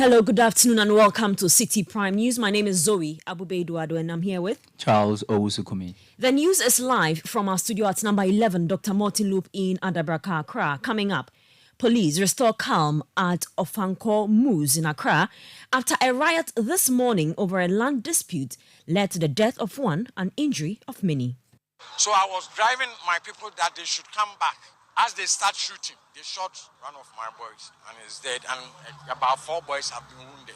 Hello, good afternoon, and welcome to Citi Prime News. My name is Zoe Abube-Eduardo, and I'm here with Charles Owusukumi. The news is live from our studio at number 11, Dr. Martin Loop in Adabraka, Accra. Coming up, police restore calm at Ofankor Moose in Accra after a riot this morning over a land dispute led to the death of one and injury of many. So I was driving my people that they should come back. As they start shooting, they shot one of my boys and he's dead, and about 4 boys have been wounded.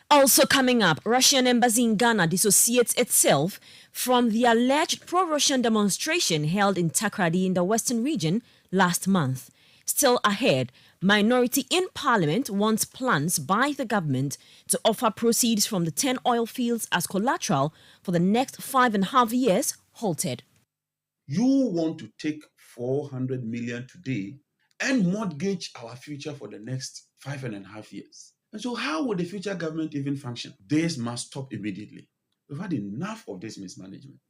Also coming up, Russian embassy in Ghana dissociates itself from the alleged pro-Russian demonstration held in Takoradi in the Western region last month. Still ahead, minority in parliament wants plans by the government to offer proceeds from the 10 oil fields as collateral for the next 5.5 years halted. You want to take 400 million today and mortgage our future for the next 5.5 years. And so how will the future government even function? This must stop immediately. We've had enough of this mismanagement.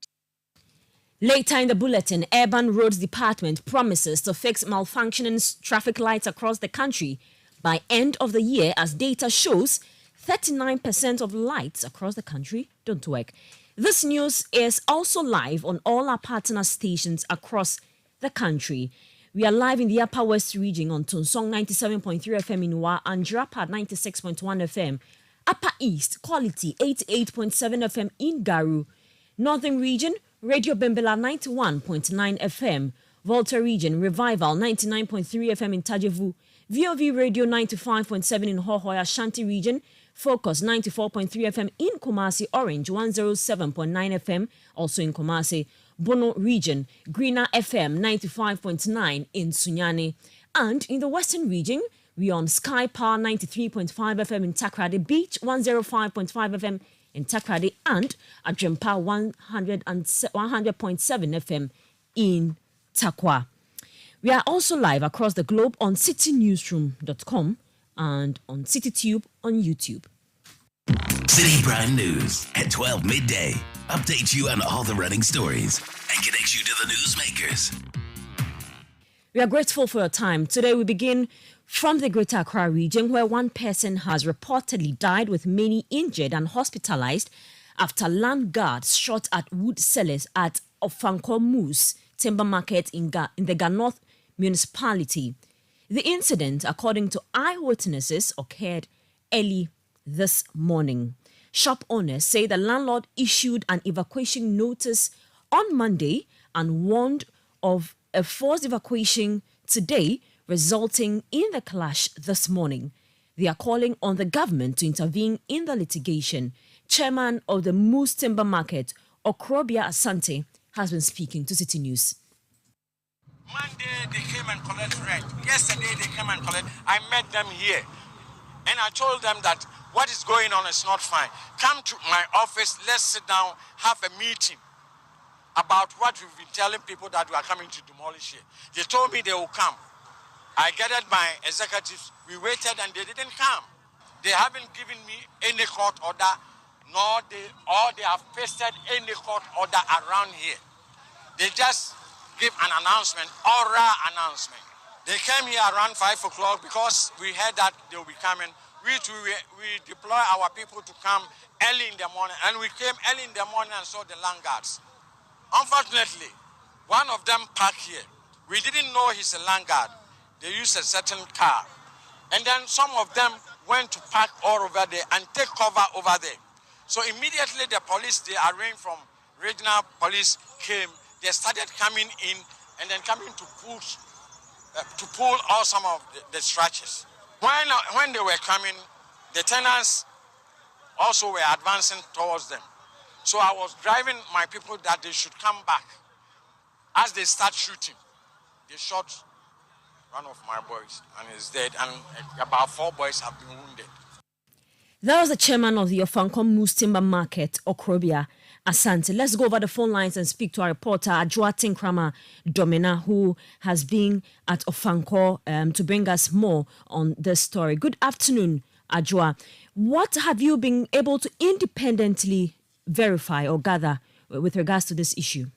Later in the bulletin, Urban Roads Department promises to fix malfunctioning traffic lights across the country by end of the year, as data shows 39% of lights across the country don't work. This news is also live on all our partner stations across the country. We are live in the Upper West region on Tonsong 97.3 FM in Wa and Jirapa 96.1 FM. Upper East, Quality 88.7 FM in Garu. Northern region, Radio Bembela 91.9 FM. Volta region, Revival 99.3 FM in Tajevu. VOV Radio 95.7 in Hohoya Shanti region. Focus 94.3 FM in Kumasi. Orange 107.9 FM also in Kumasi. Bono region, Greener FM 95.9 in Sunyani. And in the Western region, we on Sky Power 93.5 FM in Takoradi, Beach 105.5 FM in Takoradi, and Adrempa 100.7 FM in Takwa. We are also live across the globe on citinewsroom.com and on CityTube on YouTube. Citi Prime News at 12 midday. Update you on all the running stories and connect you to the newsmakers. We are grateful for your time. Today we begin from the Greater Accra region, where one person has reportedly died with many injured and hospitalized after land guards shot at wood sellers at Ofankor Moose Timber Market in the Ganorth municipality. The incident, according to eyewitnesses, occurred early this morning. Shop owners say the landlord issued an evacuation notice on Monday and warned of a forced evacuation today, resulting in the clash this morning. They are calling on the government to intervene in the litigation. Chairman of the Moose Timber Market, Okrobia Asante, has been speaking to City News. Monday they came and collect rent. Yesterday they came and collect. I met them here and I told them that what is going on is not fine. Come to my office, let's sit down, have a meeting about what we've been telling people that we are coming to demolish here. They told me they will come. I gathered my executives, we waited and they didn't come. They haven't given me any court order, nor they have pasted any court order around here. They just give an announcement, oral announcement. They came here around 5 o'clock because we heard that they will be coming. We deploy our people to come early in the morning, and we came early in the morning and saw the land guards. Unfortunately, one of them parked here. We didn't know he's a land guard. They used a certain car. And then some of them went to park all over there and take cover over there. So immediately the police, they arranged from regional police came. They started coming in and then coming to pull all some of the stretches. When they were coming, the tenants also were advancing towards them. So I was driving my people that they should come back. As they start shooting, they shot one of my boys and he's dead, and about 4 boys have been wounded. That was the chairman of the Ofankor Moose Timber Market, Okrobia Asante. Let's go over the phone lines and speak to our reporter, Ajua Tinkrama Domina, who has been at Ofankor to bring us more on this story. Good afternoon, Ajua. What have you been able to independently verify or gather with regards to this issue?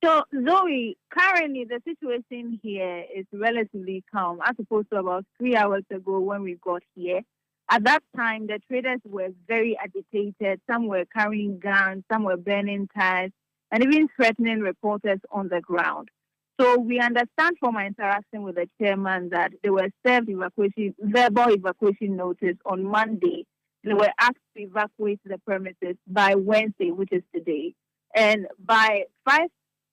So, Zoe, currently the situation here is relatively calm as opposed to about 3 hours ago when we got here. At that time, the traders were very agitated. Some were carrying guns, some were burning tires, and even threatening reporters on the ground. So we understand from our interaction with the chairman that they were served verbal evacuation notice on Monday. They were asked to evacuate the premises by Wednesday, which is today. And by 5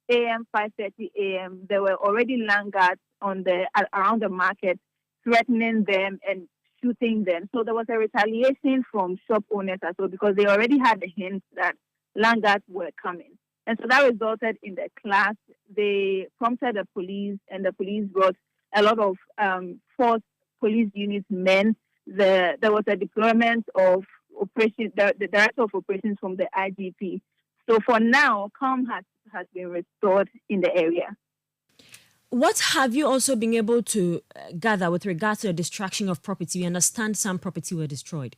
a.m., 5:30 a.m., there were already land guards around the market threatening them and shooting them. So there was a retaliation from shop owners as well because they already had the hint that land guards were coming. And so that resulted in the clash. They prompted the police, and the police brought a lot of force police units, men. There was a deployment of operations, the director of operations from the IGP. So for now, calm has been restored in the area. What have you also been able to gather with regards to the destruction of property? We understand some property were destroyed.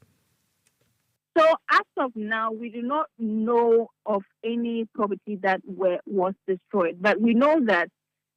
So as of now, we do not know of any property that was destroyed. But we know that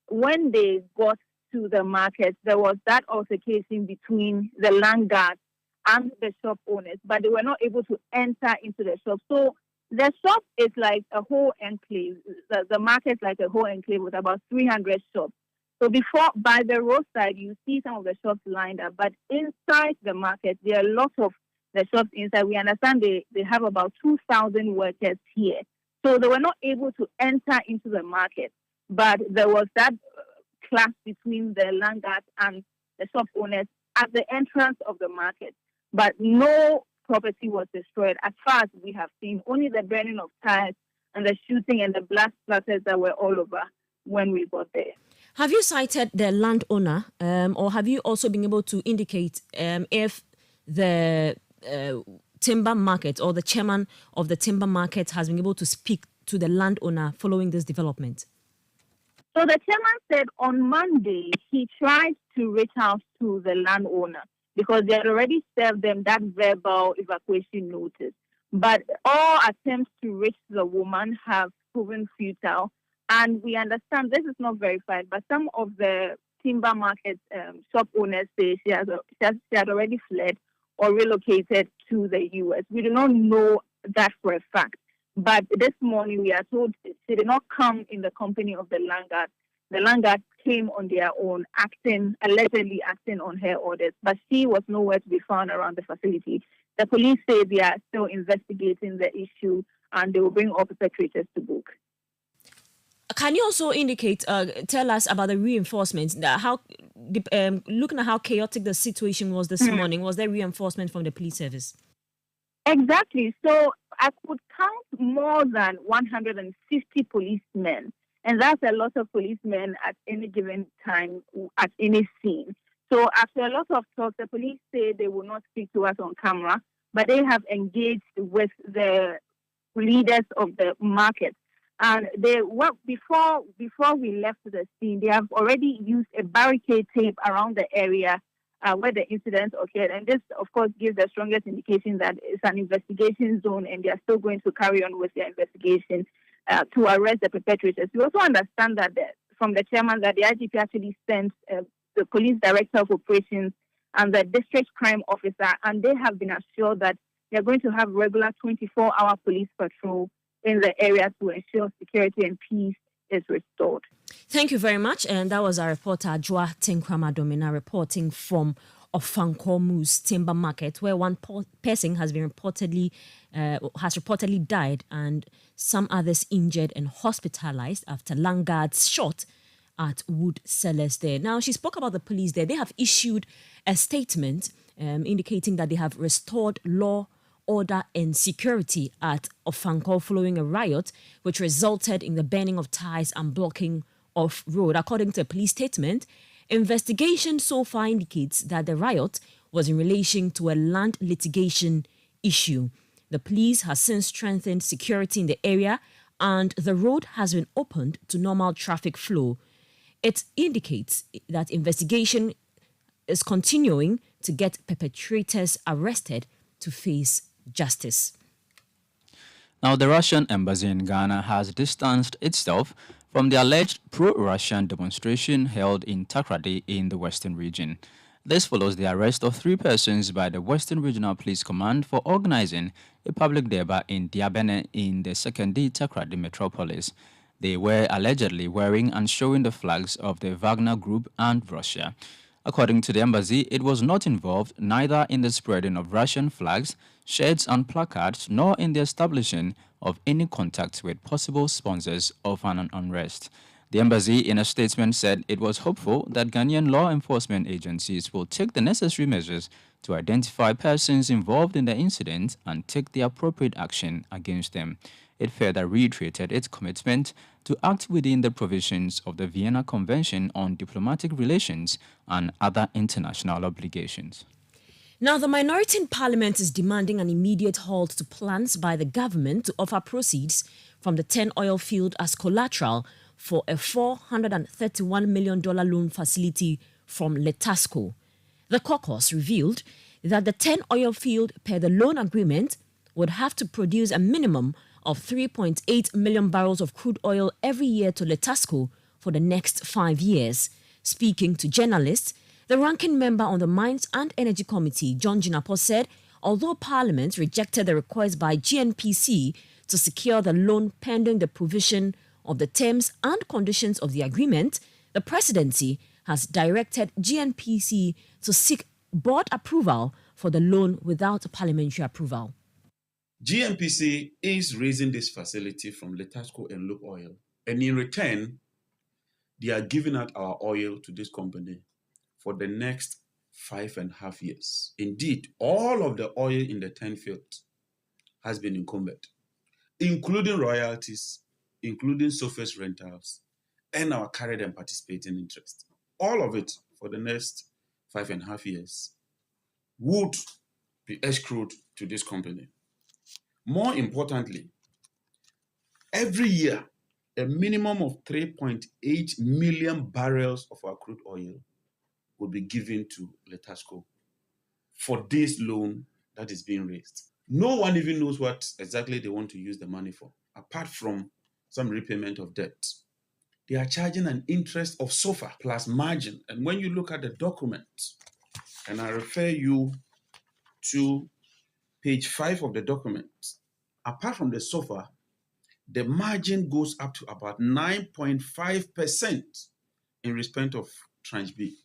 when they got to the market, there was that altercation between the land guards and the shop owners, but they were not able to enter into the shop. So the shop is like a whole enclave. The market is like a whole enclave with about 300 shops. So by the roadside, you see some of the shops lined up, but inside the market, there are lots of the shops inside. We understand they have about 2,000 workers here. So they were not able to enter into the market, but there was that clash between the land guards and the shop owners at the entrance of the market. But no property was destroyed as far as we have seen, only the burning of tires and the shooting and the blast splatters that were all over when we got there. Have you cited the landowner, or have you also been able to indicate if the timber market or the chairman of the timber market has been able to speak to the landowner following this development? So the chairman said on Monday he tried to reach out to the landowner because they had already served them that verbal evacuation notice. But all attempts to reach the woman have proven futile. And we understand this is not verified, but some of the timber market shop owners say she had already fled or relocated to the U.S. We do not know that for a fact. But this morning we are told she did not come in the company of the land guard. The land guard came on their own, allegedly acting on her orders, but she was nowhere to be found around the facility. The police say they are still investigating the issue and they will bring all perpetrators to book. Can you also tell us about the reinforcements? Looking at how chaotic the situation was this morning, was there reinforcement from the police service? Exactly. So I could count more than 150 policemen, and that's a lot of policemen at any given time at any scene. So after a lot of talk, the police say they will not speak to us on camera, but they have engaged with the leaders of the market. And before we left the scene, they have already used a barricade tape around the area where the incident occurred. And this, of course, gives the strongest indication that it's an investigation zone and they are still going to carry on with their investigation to arrest the perpetrators. We also understand that from the chairman that the IGP actually sent the police director of operations and the district crime officer, and they have been assured that they're going to have regular 24-hour police patrol in the area to ensure security and peace is restored. Thank you very much. And that was our reporter, Joa Tinkrama Domina, reporting from Ofankomu's timber market, where one person has reportedly died and some others injured and hospitalized after land guards shot at wood sellers there. Now, she spoke about the police there. They have issued a statement indicating that they have restored law, order and security at Ofanko following a riot which resulted in the burning of tires and blocking of road. According to a police statement, investigation so far indicates that the riot was in relation to a land litigation issue. The police has since strengthened security in the area and the road has been opened to normal traffic flow. It indicates that investigation is continuing to get perpetrators arrested to face justice. Now, the Russian embassy in Ghana has distanced itself from the alleged pro-Russian demonstration held in Takrady in the Western region. This follows the arrest of 3 persons by the Western Regional Police Command for organizing a public deba in Diabene in the Second-D Takrady metropolis. They were allegedly wearing and showing the flags of the Wagner Group and Russia. According to the embassy, it was not involved neither in the spreading of Russian flags, shirts and placards, nor in the establishing of any contact with possible sponsors of an unrest. The embassy, in a statement, said it was hopeful that Ghanaian law enforcement agencies will take the necessary measures to identify persons involved in the incident and take the appropriate action against them. It further reiterated its commitment to act within the provisions of the Vienna Convention on Diplomatic Relations and other international obligations. Now, the minority in Parliament is demanding an immediate halt to plans by the government to offer proceeds from the 10 oil field as collateral for a $431 million loan facility from Letasco. The caucus revealed that the 10 oil field, per the loan agreement, would have to produce a minimum of 3.8 million barrels of crude oil every year to Letasco for the next 5 years. Speaking to journalists, the ranking member on the Mines and Energy Committee, John Jinapo, said although Parliament rejected the request by GNPC to secure the loan pending the provision of the terms and conditions of the agreement, the presidency has directed GNPC to seek board approval for the loan without parliamentary approval. GNPC is raising this facility from Letasco and Loop Oil, and in return, they are giving out our oil to this company for the next 5.5 years. Indeed, all of the oil in the 10 field has been encumbered, including royalties, including surface rentals, and our carried and participating interest. All of it for the next 5.5 years would be escrowed to this company. More importantly, every year, a minimum of 3.8 million barrels of our crude oil will be given to Letasco for this loan that is being raised. No one even knows what exactly they want to use the money for, apart from some repayment of debt. They are charging an interest of SOFR plus margin. And when you look at the document, and I refer you to page 5 of the document, apart from the SOFR, the margin goes up to about 9.5% in respect of tranche B.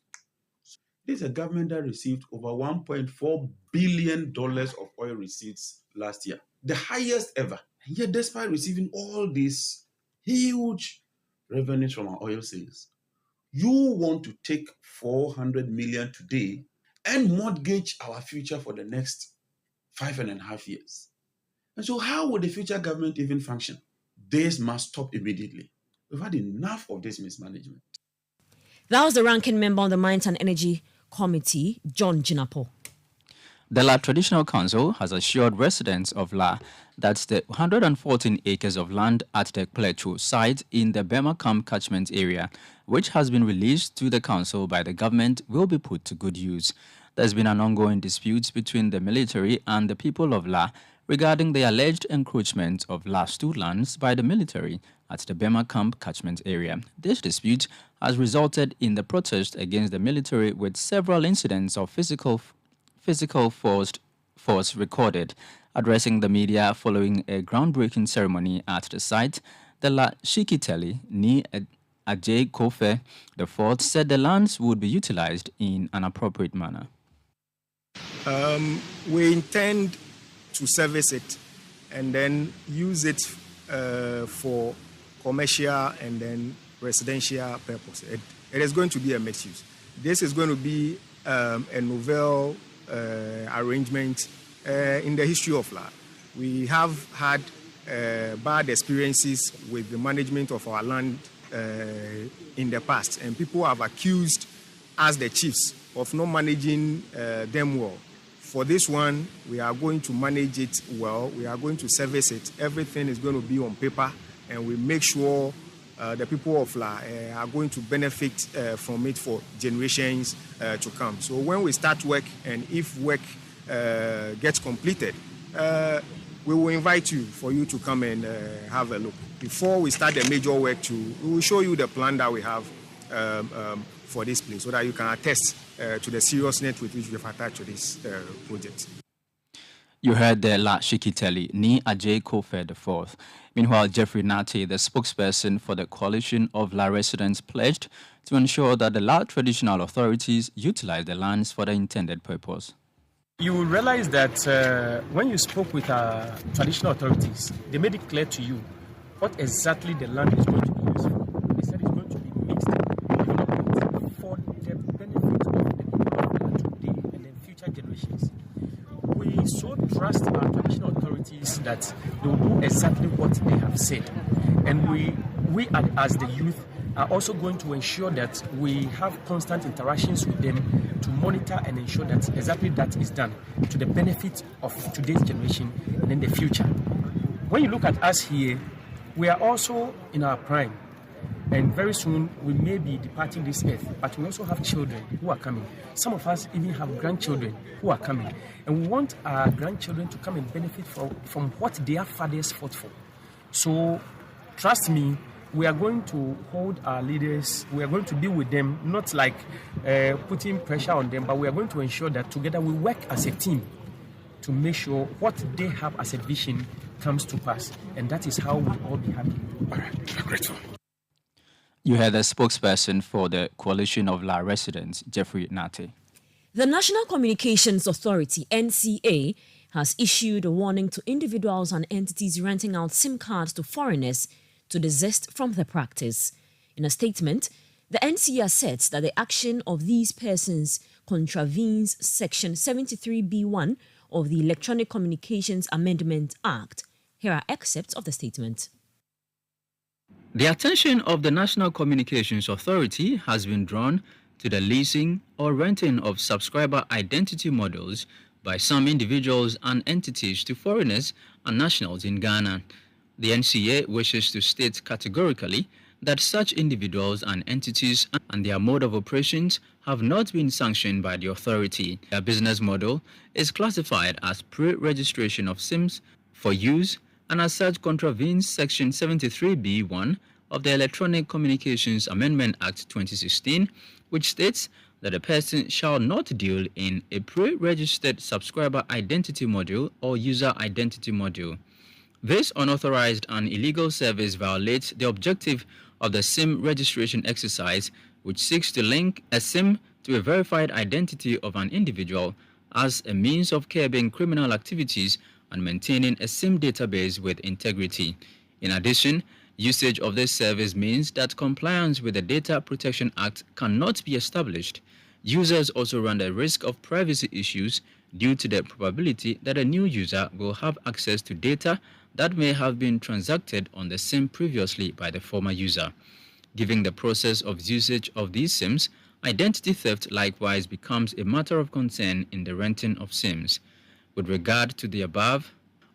This is a government that received over $1.4 billion of oil receipts last year, the highest ever. And yet, despite receiving all these huge revenues from our oil sales, you want to take 400 million today and mortgage our future for the next 5.5 years. And so how will the future government even function? This must stop immediately. We've had enough of this mismanagement. That was the ranking member on the Mines and Energy Committee, John Jinapo. The La Traditional Council has assured residents of La that the 114 acres of land at the Plechu site in the Bema Camp catchment area, which has been released to the council by the government, will be put to good use. There's been an ongoing dispute between the military and the people of La regarding the alleged encroachment of La's lands by the military at the Bema Camp catchment area. This dispute has resulted in the protest against the military, with several incidents of physical force recorded. Addressing the media following a groundbreaking ceremony at the site, the La Shikiteli Ni Ajay Kofe IV said the lands would be utilized in an appropriate manner. We intend to service it and then use it for commercial and then residential purpose. It is going to be a mixed use. This is going to be a novel arrangement in the history of La. We have had bad experiences with the management of our land in the past, and people have accused us, the chiefs, of not managing them well. For this one, we are going to manage it well. We are going to service it. Everything is going to be on paper, and we make sure the people of La are going to benefit from it for generations to come. So when we start work, and if work gets completed, we will invite you for you to come and have a look. Before we start the major work, we will show you the plan that we have for this place so that you can attest to the seriousness with which we have attached to this project. You heard the La Shikiteli, Ni Ajay Kofe IV. Meanwhile, Jeffrey Nati, the spokesperson for the coalition of La residents, pledged to ensure that the La traditional authorities utilize the lands for the intended purpose. You will realize that when you spoke with our traditional authorities, they made it clear to you what exactly the land is going to be used for. They said it's going to be mixed development for the benefit of the people of Ghana today and then future generations. We so trust our traditional authorities that they will do exactly what they have said. And we as the youth are also going to ensure that we have constant interactions with them to monitor and ensure that exactly that is done to the benefit of today's generation and in the future. When you look at us here, we are also in our prime. And very soon we may be departing this earth, but we also have children who are coming. Some of us even have grandchildren who are coming. And we want our grandchildren to come and benefit from what their fathers fought for. So trust me, we are going to hold our leaders, we are going to deal with them, not like putting pressure on them, but we are going to ensure that together we work as a team to make sure what they have as a vision comes to pass. And that is how we'll all be happy. All right, I'm grateful. You heard the spokesperson for the coalition of La residents, Jeffrey Nate. The National Communications Authority, NCA, has issued a warning to individuals and entities renting out SIM cards to foreigners to desist from the practice. In a statement, the NCA asserts that the action of these persons contravenes Section 73B1 of the Electronic Communications Amendment Act. Here are excerpts of the statement. The attention of the National Communications Authority has been drawn to the leasing or renting of subscriber identity models by some individuals and entities to foreigners and nationals in Ghana. The NCA wishes to state categorically that such individuals and entities and their mode of operations have not been sanctioned by the authority. Their business model is classified as pre-registration of SIMs for use and as such contravenes Section 73B1 of the Electronic Communications Amendment Act 2016, which states that a person shall not deal in a pre-registered subscriber identity module or user identity module. This unauthorized and illegal service violates the objective of the SIM registration exercise, which seeks to link a SIM to a verified identity of an individual as a means of curbing criminal activities and maintaining a SIM database with integrity. In addition, usage of this service means that compliance with the Data Protection Act cannot be established. Users also run the risk of privacy issues due to the probability that a new user will have access to data that may have been transacted on the SIM previously by the former user. Given the process of usage of these SIMs, identity theft likewise becomes a matter of concern in the renting of SIMs. With regard to the above,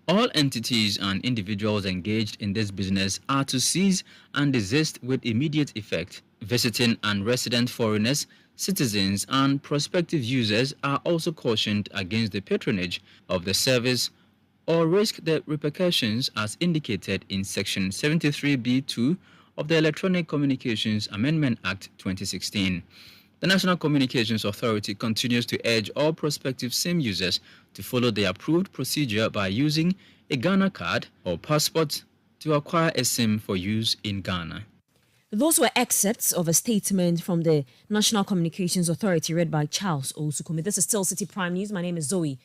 all entities and individuals engaged in this business are to cease and desist with immediate effect. Visiting and resident foreigners, citizens, and prospective users are also cautioned against the patronage of the service or risk the repercussions as indicated in Section 73B2 of the Electronic Communications Amendment Act 2016. The National Communications Authority continues to urge all prospective SIM users to follow the approved procedure by using a Ghana card or passport to acquire a SIM for use in Ghana. Those were excerpts of a statement from the National Communications Authority read by Charles Osukumi. This is still Citi Prime News. My name is Zoe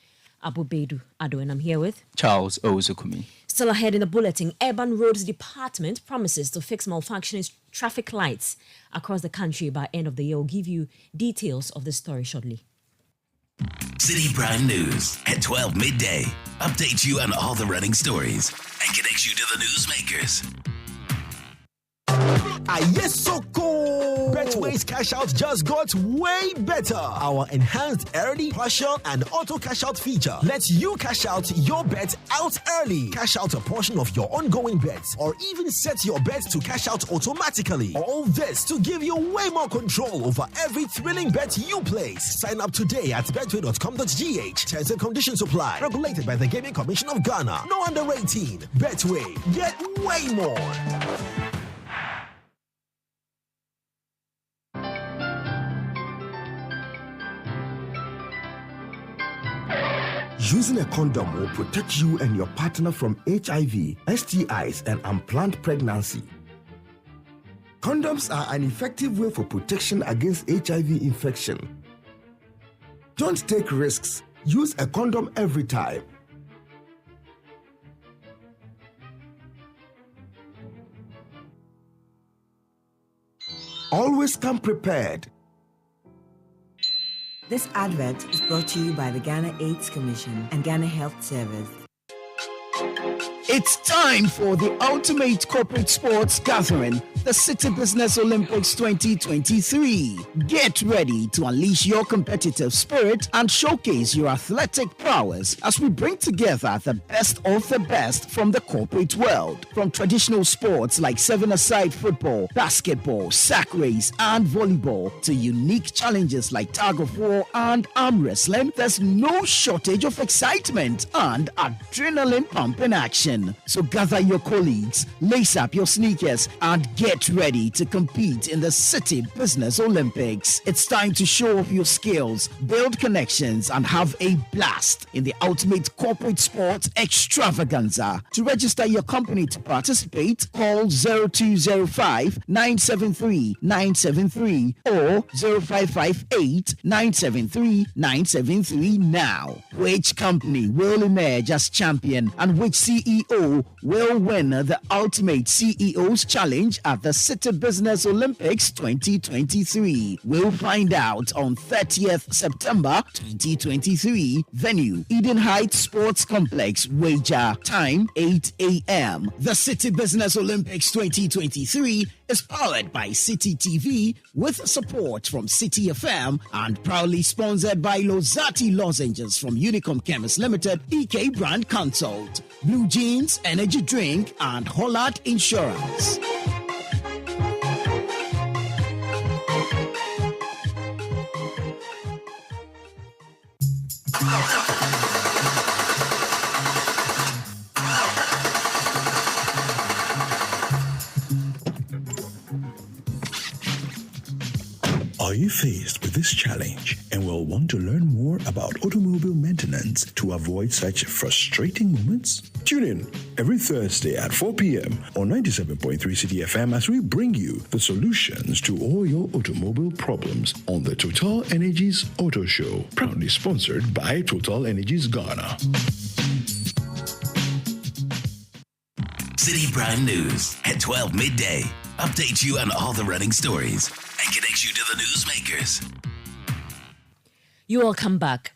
Abubedu Ado, and I'm here with Charles Osukumi. Still ahead in the bulletin, Urban Roads Department promises to fix malfunctioning traffic lights across the country by end of the year. We'll give you details of this story shortly. Citi Prime News at 12 midday updates you on all the running stories and connects you to the newsmakers. Yes, so cool. Betway's cash out just got way better. Our enhanced early, partial, and auto cash out feature lets you cash out your bet out early, cash out a portion of your ongoing bets, or even set your bet to cash out automatically. All this to give you way more control over every thrilling bet you place. Sign up today at betway.com.gh. Terms and conditions apply. Regulated by the Gaming Commission of Ghana. No under 18. Betway. Get way more. Using a condom will protect you and your partner from HIV, STIs, and unplanned pregnancy. Condoms are an effective way for protection against HIV infection. Don't take risks. Use a condom every time. Always come prepared. This advert is brought to you by the Ghana AIDS Commission and Ghana Health Service. It's time for the ultimate corporate sports gathering, the Citi Business Olympics 2023. Get ready to unleash your competitive spirit and showcase your athletic prowess as we bring together the best of the best from the corporate world. From traditional sports like seven-a-side football, basketball, sack race, and volleyball to unique challenges like tug of war and arm wrestling, there's no shortage of excitement and adrenaline pumping action. So gather your colleagues, lace up your sneakers, and get ready to compete in the Citi Business Olympics. It's time to show off your skills, build connections, and have a blast in the ultimate corporate sports extravaganza. To register your company to participate, call 0205-973-973 or 0558-973-973 now. Which company will emerge as champion and which CEO will win the Ultimate CEO's Challenge at the Citi Business Olympics 2023? We'll find out on 30th September 2023. Venue, Eden Heights Sports Complex. Wager, time 8 a.m. The Citi Business Olympics 2023 is powered by Citi TV with support from Citi FM and proudly sponsored by Lozati Lozenges from Unicom Chemist Limited, EK Brand Consult, Blue Jeans Energy Drink, and Hollard Insurance. Are you faced with this challenge and will want to learn more about automobile maintenance to avoid such frustrating moments? Tune in every Thursday at 4 p.m. on 97.3 Citi FM as we bring you the solutions to all your automobile problems on the Total Energies Auto Show, proudly sponsored by Total Energies Ghana. Citi Prime News at 12 midday. Update you on all the running stories and connects you to the newsmakers. You all come back.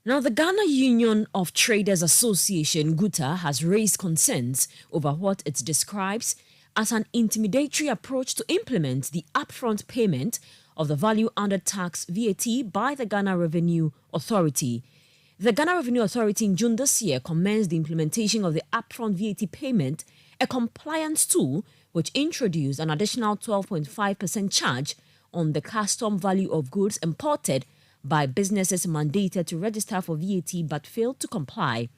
Now, the Ghana Union of Traders Association, GUTA, has raised concerns over what it describes as an intimidatory approach to implement the upfront payment of the value-added tax VAT by the Ghana Revenue Authority. The Ghana Revenue Authority in June this year commenced the implementation of the upfront VAT payment, a compliance tool which introduced an additional 12.5% charge on the custom value of goods imported by businesses mandated to register for VAT but failed to comply.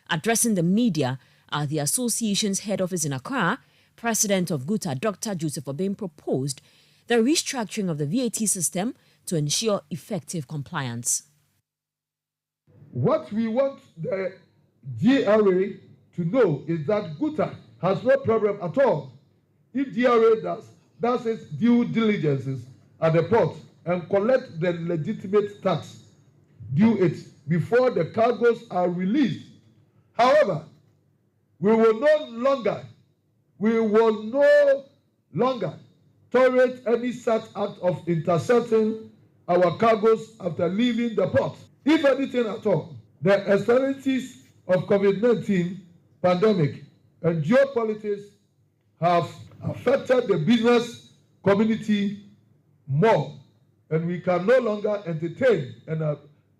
Addressing the media at the association's head office in Accra, President of GUTA, Dr. Joseph Obeng, proposed the restructuring of the VAT system to ensure effective compliance. What we want the DRA to know is that GUTA has no problem at all if DRA does its due diligences at the port and collect the legitimate tax due it before the cargoes are released. However, we will no longer tolerate any such act of intercepting our cargoes after leaving the port. If anything at all, the externalities of COVID-19 pandemic and geopolitics have affected the business community more, and we can no longer entertain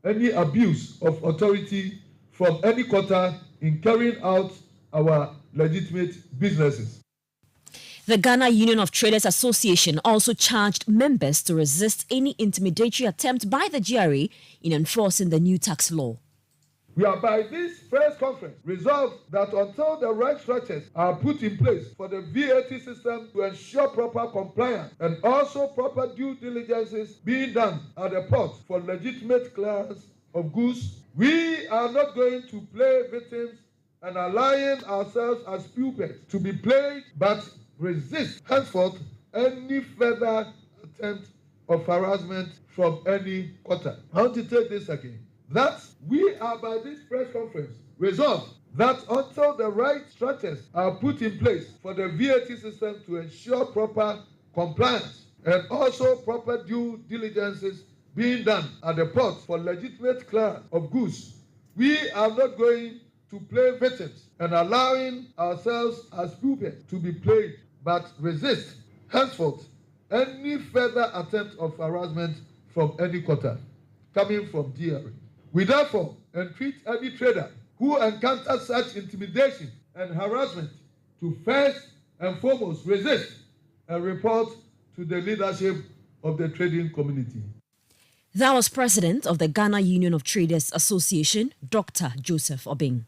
any abuse of authority from any quarter in carrying out our legitimate businesses. The Ghana Union of Traders Association also charged members to resist any intimidatory attempt by the GRA in enforcing the new tax law. We are by this press conference resolved that until the right structures are put in place for the VAT system to ensure proper compliance and also proper due diligences being done at the port for legitimate clearance of goods, we are not going to play victims and allowing ourselves as pupils to be played, but resist henceforth any further attempt of harassment from any quarter. I want to take this again. That we are by this press conference resolved that until the right structures are put in place for the VAT system to ensure proper compliance and also proper due diligences being done at the port for legitimate clearance of goods, we are not going to play victims and allowing ourselves as pupils to be played, but resist henceforth any further attempt of harassment from any quarter coming from GRA. We therefore entreat any trader who encounters such intimidation and harassment to first and foremost resist and report to the leadership of the trading community. That was President of the Ghana Union of Traders Association, Dr. Joseph Obing.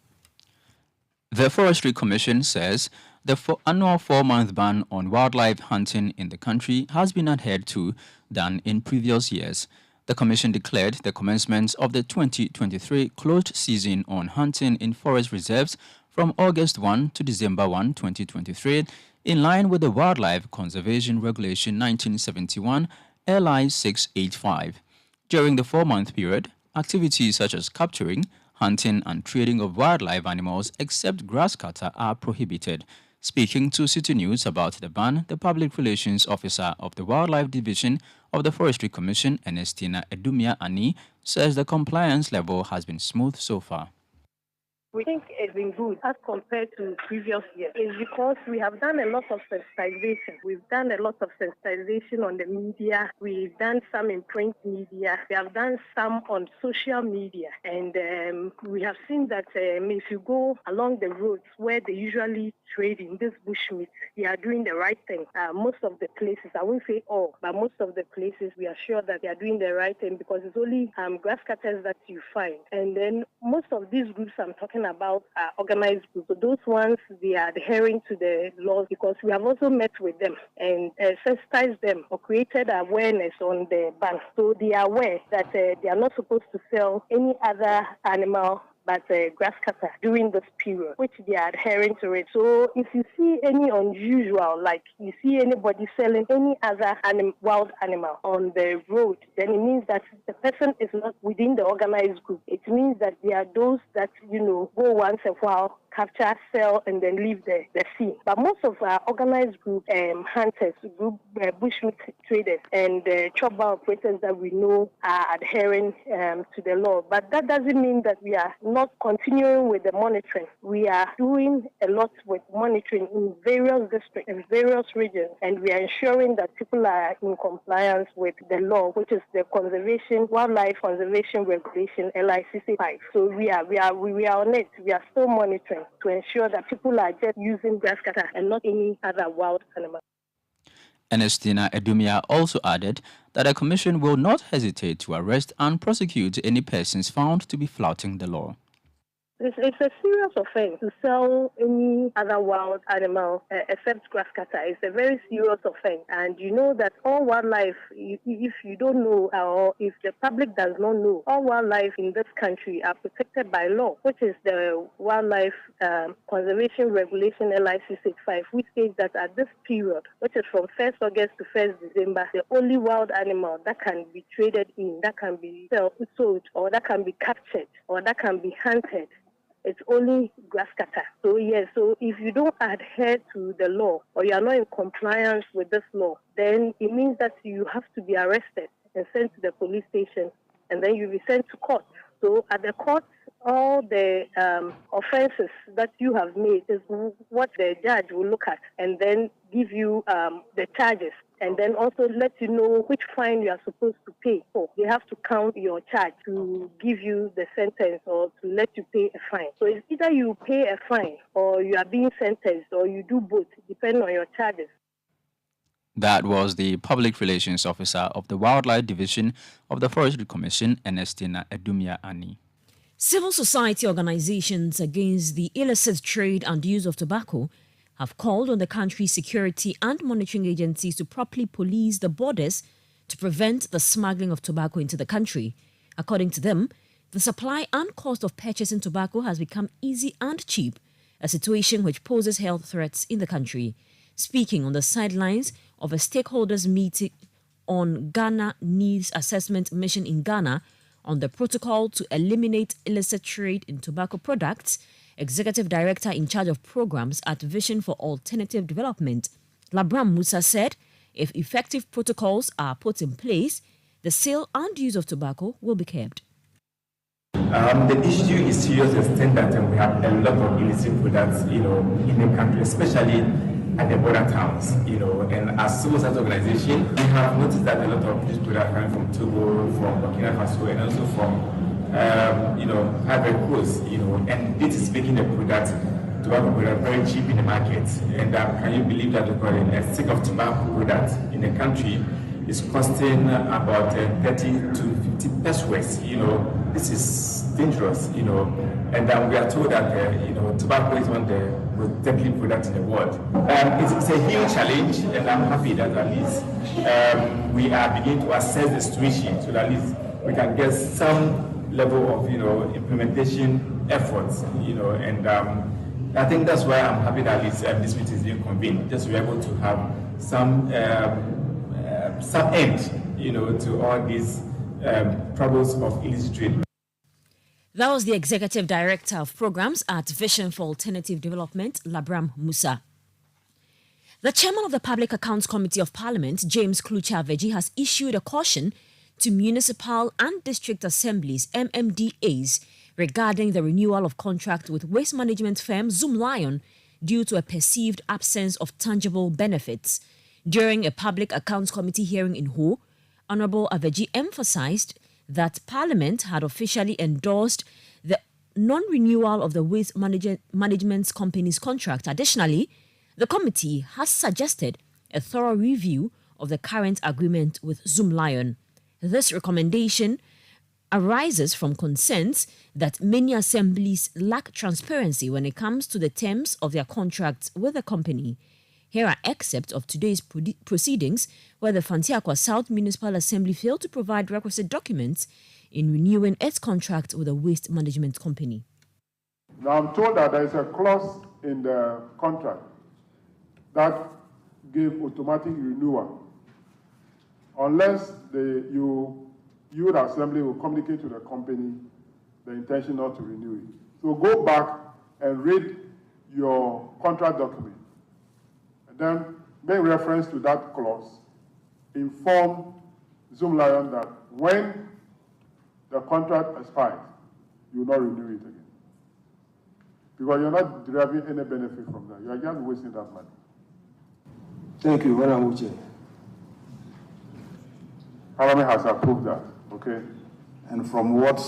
The Forestry Commission says the annual 4-month ban on wildlife hunting in the country has been adhered to than in previous years. The Commission declared the commencement of the 2023 closed season on hunting in forest reserves from August 1 to December 1, 2023, in line with the Wildlife Conservation Regulation 1971, LI 685. During the 4-month period, activities such as capturing, hunting and trading of wildlife animals except grass cutter are prohibited. Speaking to Citi News about the ban, the Public Relations Officer of the Wildlife Division of the Forestry Commission, Ernestina Edumia Ani, says the compliance level has been smooth so far. We think it's been good as compared to previous years. It's because we have done a lot of sensitization. We've done a lot of sensitization on the media. We've done some in print media. We have done some on social media. And we have seen that if you go along the roads where they usually trade in this bushmeat, they are doing the right thing. Most of the places, I won't say all, but most of the places, we are sure that they are doing the right thing because it's only grass cutters that you find. And then most of these groups I'm talking about organized groups. So those ones, they are adhering to the laws because we have also met with them and sensitized them or created awareness on the ban. So they are aware that they are not supposed to sell any other animal but grass cutter during this period, which they are adhering to it. So if you see any unusual, like you see anybody selling any other wild animal on the road, then it means that the person is not within the organized group. It means that they are those that, go once a while, capture, sell, and then leave the scene. But most of our organized group hunters, group bushmeat traders, and chopper operators that we know are adhering to the law. But that doesn't mean that we are not continuing with the monitoring. We are doing a lot with monitoring in various districts, in various regions, and we are ensuring that people are in compliance with the law, which is the Wildlife Conservation Regulation, LI 685. So we are on it. We are still monitoring to ensure that people are just using grass cutter and not any other wild animal. Ernestina Edumia also added that the Commission will not hesitate to arrest and prosecute any persons found to be flouting the law. It's a serious offense to sell any other wild animal except grass cutter. It's a very serious offense. And you know that all wildlife, if you don't know or if the public does not know, all wildlife in this country are protected by law, which is the Wildlife Conservation Regulation LI 685, which states that at this period, which is from 1st August to 1st December, the only wild animal that can be traded in, that can be sold, or that can be captured, or that can be hunted, it's only grass cutter. So yes, so if you don't adhere to the law or you are not in compliance with this law, then it means that you have to be arrested and sent to the police station, and then you'll be sent to court. So at the court, all the offenses that you have made is what the judge will look at and then give you the charges and then also let you know which fine you are supposed to pay. So they have to count your charge to give you the sentence or to let you pay a fine. So it's either you pay a fine or you are being sentenced or you do both, depending on your charges. That was the Public Relations Officer of the Wildlife Division of the Forestry Commission, Ernestina Edumia Ani. Civil society organizations against the illicit trade and use of tobacco have called on the country's security and monitoring agencies to properly police the borders to prevent the smuggling of tobacco into the country. According to them, the supply and cost of purchasing tobacco has become easy and cheap, a situation which poses health threats in the country. Speaking on the sidelines of a stakeholders meeting on Ghana Needs Assessment Mission in Ghana on the protocol to eliminate illicit trade in tobacco products, Executive Director in charge of programs at Vision for Alternative Development, Labram Musa said if effective protocols are put in place, the sale and use of tobacco will be curbed. The issue is serious extent that we have a lot of illicit products, in the country, especially at the border towns, and as civil society organization, we have noticed that a lot of these products are coming from Togo, from Burkina Faso, and also from, Ivory Coast, and this is making the tobacco product very cheap in the market. And can you believe that a stick of tobacco product in the country is costing about 30 to 50 pesos? This is dangerous, and we are told that, tobacco is one of the most deadly products in the world. It's a huge challenge, and I'm happy that at least we are beginning to assess the situation so that at least we can get some level of, implementation efforts, and I think that's why I'm happy that at least this meeting is being convened, just to be able to have some end, to all these troubles of illicit trade. That was the Executive Director of Programs at Vision for Alternative Development, Labram Musa. The Chairman of the Public Accounts Committee of Parliament, James Klucha Aveji, has issued a caution to municipal and district assemblies, MMDAs, regarding the renewal of contract with waste management firm Zoomlion due to a perceived absence of tangible benefits. During a Public Accounts Committee hearing in Ho, Honourable Aveji emphasised that Parliament had officially endorsed the non-renewal of the waste management company's contract. Additionally, the committee has suggested a thorough review of the current agreement with Zoomlion. This recommendation arises from concerns that many assemblies lack transparency when it comes to the terms of their contracts with the company. Here are excerpts of today's proceedings where the Fantiakwa South Municipal Assembly failed to provide requisite documents in renewing its contract with a waste management company. Now I'm told that there is a clause in the contract that gave automatic renewal unless you the assembly will communicate to the company the intention not to renew it. So go back and read your contract document. And then make reference to that clause. Inform Zoomlion that when the contract expires, you will not renew it again. Because you're not deriving any benefit from that. You are just wasting that money. Thank you, Madam Uche. Parliament has approved that, okay? And from what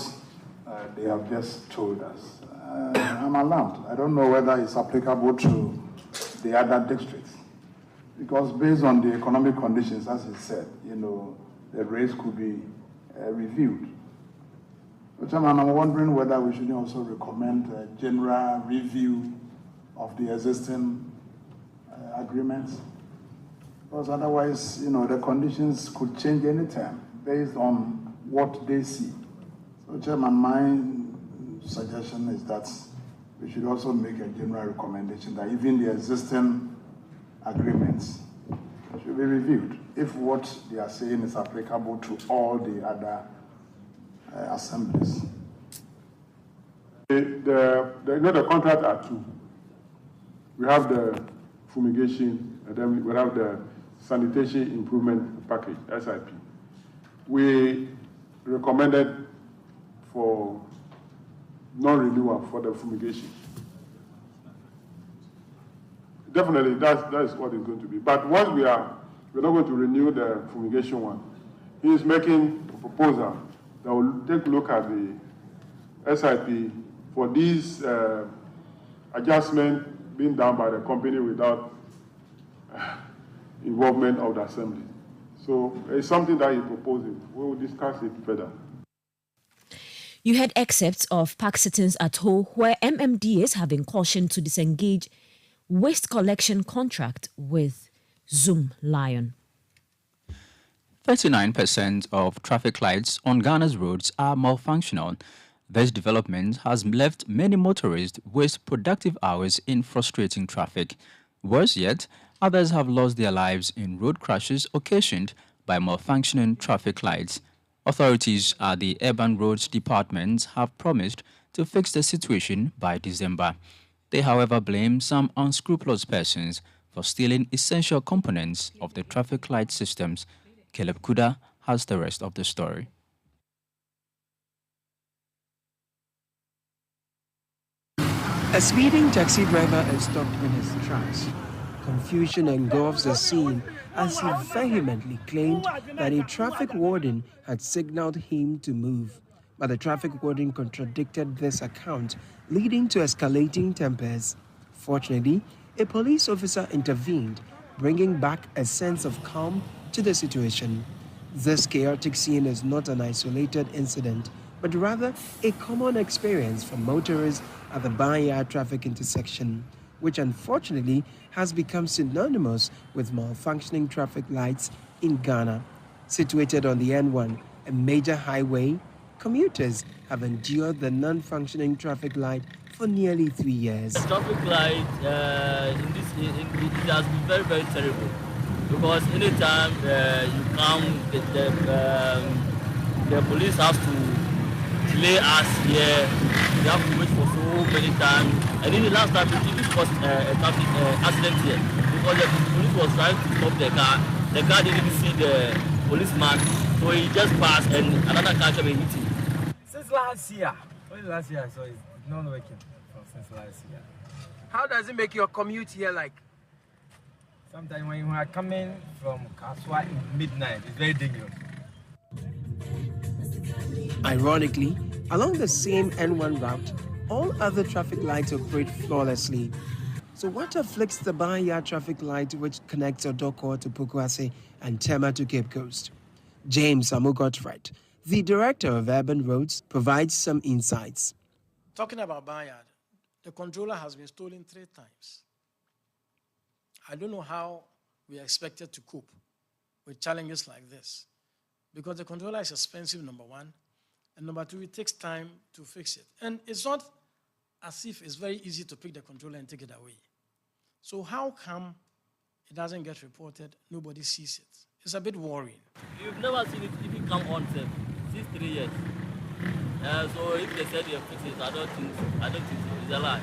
they have just told us, I'm alarmed. I don't know whether it's applicable to the other districts. Because based on the economic conditions, as he said, the rates could be reviewed. But I'm wondering whether we should also recommend a general review of the existing agreements. Because otherwise, the conditions could change anytime based on what they see. So, Chairman, my suggestion is that we should also make a general recommendation that even the existing agreements should be reviewed if what they are saying is applicable to all the other assemblies. The contract are two. We have the fumigation, and then we have the sanitation improvement package, SIP. We recommended for non-renewal for the fumigation. Definitely, that is what it's going to be. But once we're not going to renew the fumigation one. He is making a proposal that will take a look at the SIP for these adjustments being done by the company without involvement of the assembly. So it's something that he's proposing. We will discuss it further. You heard excerpts of park sittings at Ho, where MMDAs have been cautioned to disengage waste collection contract with Zoom Lion. 39% of traffic lights on Ghana's roads are malfunctional. This development has left many motorists waste productive hours in frustrating traffic. Worse yet, others have lost their lives in road crashes occasioned by malfunctioning traffic lights. Authorities at the Urban Roads Department have promised to fix the situation by December. They, however, blame some unscrupulous persons for stealing essential components of the traffic light systems. Caleb Kuda has the rest of the story. A speeding taxi driver is stopped in his tracks. Confusion engulfs the scene as he vehemently claimed that a traffic warden had signaled him to move. But the traffic warden contradicted this account, leading to escalating tempers. Fortunately, a police officer intervened, bringing back a sense of calm to the situation. This chaotic scene is not an isolated incident, but rather a common experience for motorists at the Barnyard traffic intersection, which unfortunately has become synonymous with malfunctioning traffic lights in Ghana. Situated on the N1, a major highway, commuters have endured the non-functioning traffic light for nearly 3 years. The traffic light it has been very, very terrible, because anytime you come, the police has to delay us here. We have to wait for so many times. And then the last time it was a traffic accident here, because the police was trying to stop the car. The car didn't see the policeman, so he just passed and another car came and hit him. Since last year, so it's not working since last year. How does it make your commute here like? Sometimes when you are coming from Kaswa in midnight, it's very dangerous. Ironically, along the same N1 route, all other traffic lights operate flawlessly. So what afflicts the Barnyard traffic light which connects Odoko to Pukwase and Tema to Cape Coast? James Amugotfred, the director of Urban Roads, provides some insights. Talking about Barnyard, the controller has been stolen 3 times. I don't know how we are expected to cope with challenges like this, because the controller is expensive, number one, and number two, it takes time to fix it. And it's not as if it's very easy to pick the controller and take it away. So how come it doesn't get reported, nobody sees it? It's a bit worrying. You've never seen it if it come on since 3 years. So if they said they fix it, I don't think so. It's a lie.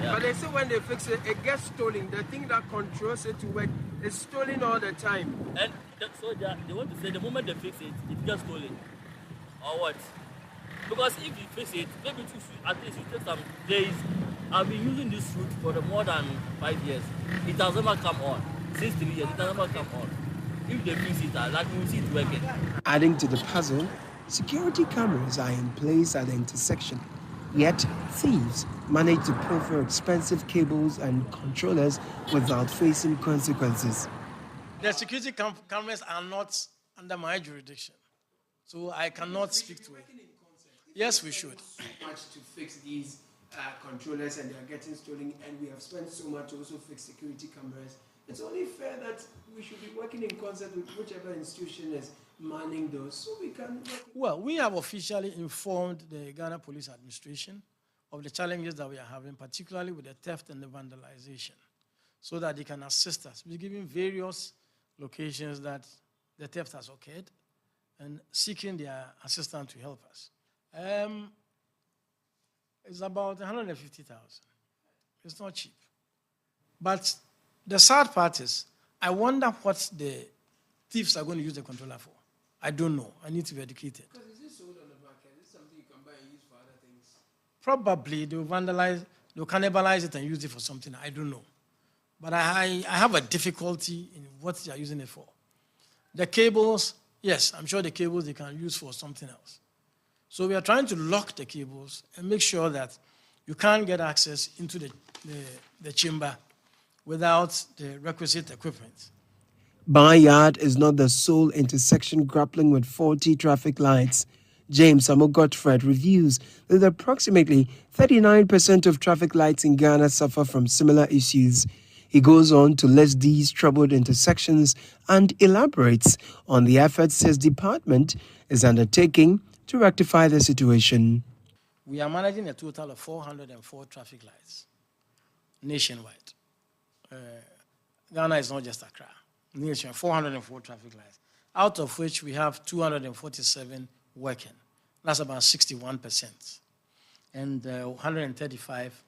Yeah. But they say when they fix it, it gets stolen. The thing that controls it to work is stolen all the time. And so they want to say the moment they fix it, it gets stolen. Or what? Because if you fix it, maybe at least it takes some days. I've been using this route for more than 5 years. It has never come on. Since 3 years, it has never come on. If they fix it, like we will see it working. Adding to the puzzle, security cameras are in place at the intersection. Yet, thieves manage to pilfer expensive cables and controllers without facing consequences. The security cameras are not under my jurisdiction, so I cannot speak to it. Yes, we should. So much to fix these controllers, and they are getting stolen, and we have spent so much to also fix security cameras. It's only fair that we should be working in concert with whichever institution is manning those, so we can... Well, we have officially informed the Ghana Police Administration of the challenges that we are having, particularly with the theft and the vandalization, so that they can assist us. We're giving various locations that the theft has occurred and seeking their assistance to help us. It's about 150,000. It's not cheap. But the sad part is, I wonder what the thieves are going to use the controller for. I don't know. I need to be educated. Because is this sold on the market? Is this something you can buy and use for other things? probably they'll cannibalize it and use it for something. I don't know. But I have a difficulty in what they are using it for. The cables, yes, I'm sure the cables they can use for something else. So we are trying to lock the cables and make sure that you can't get access into the chamber without the requisite equipment. Bayard is not the sole intersection grappling with faulty traffic lights. James Amo Godfred reviews that approximately 39% of traffic lights in Ghana suffer from similar issues. He goes on to list these troubled intersections and elaborates on the efforts his department is undertaking to rectify the situation. We are managing a total of 404 traffic lights nationwide. Ghana is not just Accra. Nationwide, 404 traffic lights, out of which we have 247 working. That's about 61%. And 135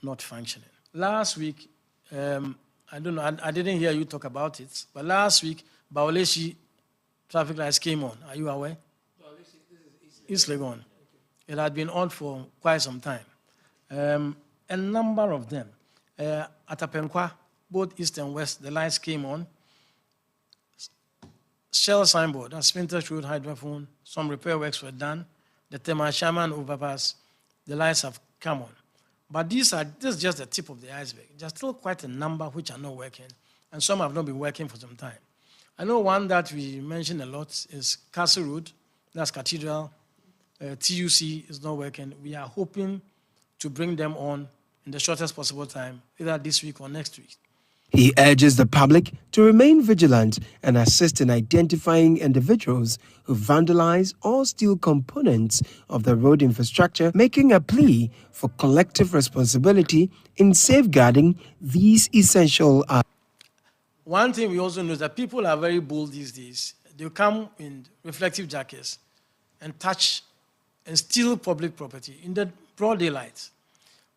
not functioning. Last week, I don't know, I didn't hear you talk about it, but last week, Baoleshi traffic lights came on. Are you aware? East Legon. It had been on for quite some time. A number of them. At Apenkwa, both east and west, the lights came on. Shell signboard, that's Spintex Road, hydrophone, some repair works were done. The Tema Shaman overpass, the lights have come on. But this is just the tip of the iceberg. There's still quite a number which are not working, and some have not been working for some time. I know one that we mentioned a lot is Castle Road, that's Cathedral. TUC is not working. We are hoping to bring them on in the shortest possible time, either this week or next week. He urges the public to remain vigilant and assist in identifying individuals who vandalize or steal components of the road infrastructure, making a plea for collective responsibility in safeguarding these essential assets. One thing we also know is that people are very bold these days. They come in reflective jackets and touch and steal public property in the broad daylight.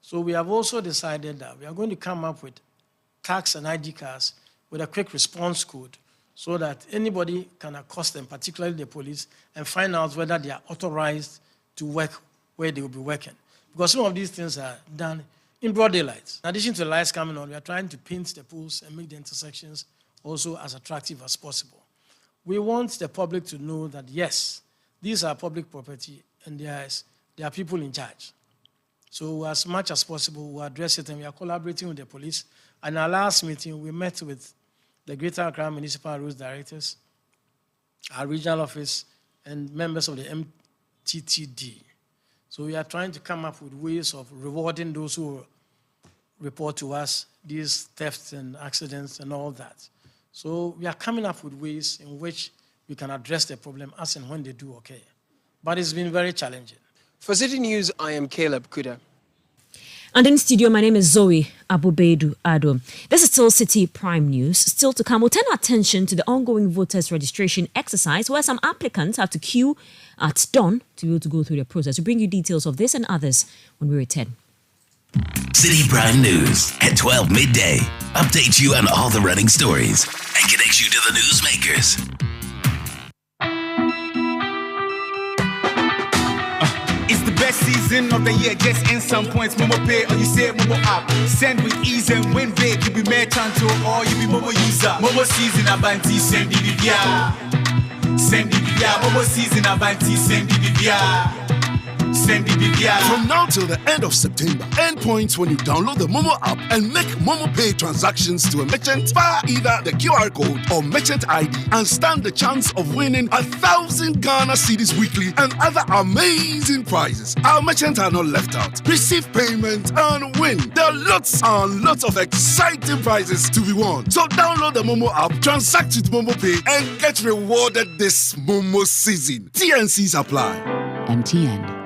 So we have also decided that we are going to come up with tax and ID cards with a quick response code so that anybody can accost them, particularly the police, and find out whether they are authorized to work where they will be working. Because some of these things are done in broad daylight. In addition to the lights coming on, we are trying to paint the pools and make the intersections also as attractive as possible. We want the public to know that, yes, these are public property and there are people in charge. So as much as possible, we address it, and we are collaborating with the police. And our last meeting, we met with the Greater Accra Municipal Roads Directors, our regional office, and members of the MTTD. So we are trying to come up with ways of rewarding those who report to us these thefts and accidents and all that. So we are coming up with ways in which we can address the problem as and when they do occur. But it's been very challenging. For Citi News, I am Caleb Kuda. And in studio, my name is Zoe Abubedu Ado. This is still Citi Prime News. Still to come, we'll turn our attention to the ongoing voters registration exercise where some applicants have to queue at dawn to be able to go through the process. We bring you details of this and others when we return. Citi Prime News at 12 midday. Updates you on all the running stories and connects you to the newsmakers. It's the best season of the year, just in some points. Momo Pay or you say Momo app. Send with ease and win big. You be merchant or you be Momo user. Momo season Abanti, send DVDR. Send DVDR. Momo season Abanti, send DVDR. Send DVDR. From now till the end of September, earn points when you download the Momo app and make Momo Pay transactions to a merchant via either the QR code or merchant ID and stand the chance of winning 1,000 Ghana cedis weekly and other amazing prizes. Our merchants are not left out. Receive payment and win. There are lots and lots of exciting prizes to be won. So download the Momo app, transact with Momo Pay and get rewarded this Momo season. TNCs apply. MTN.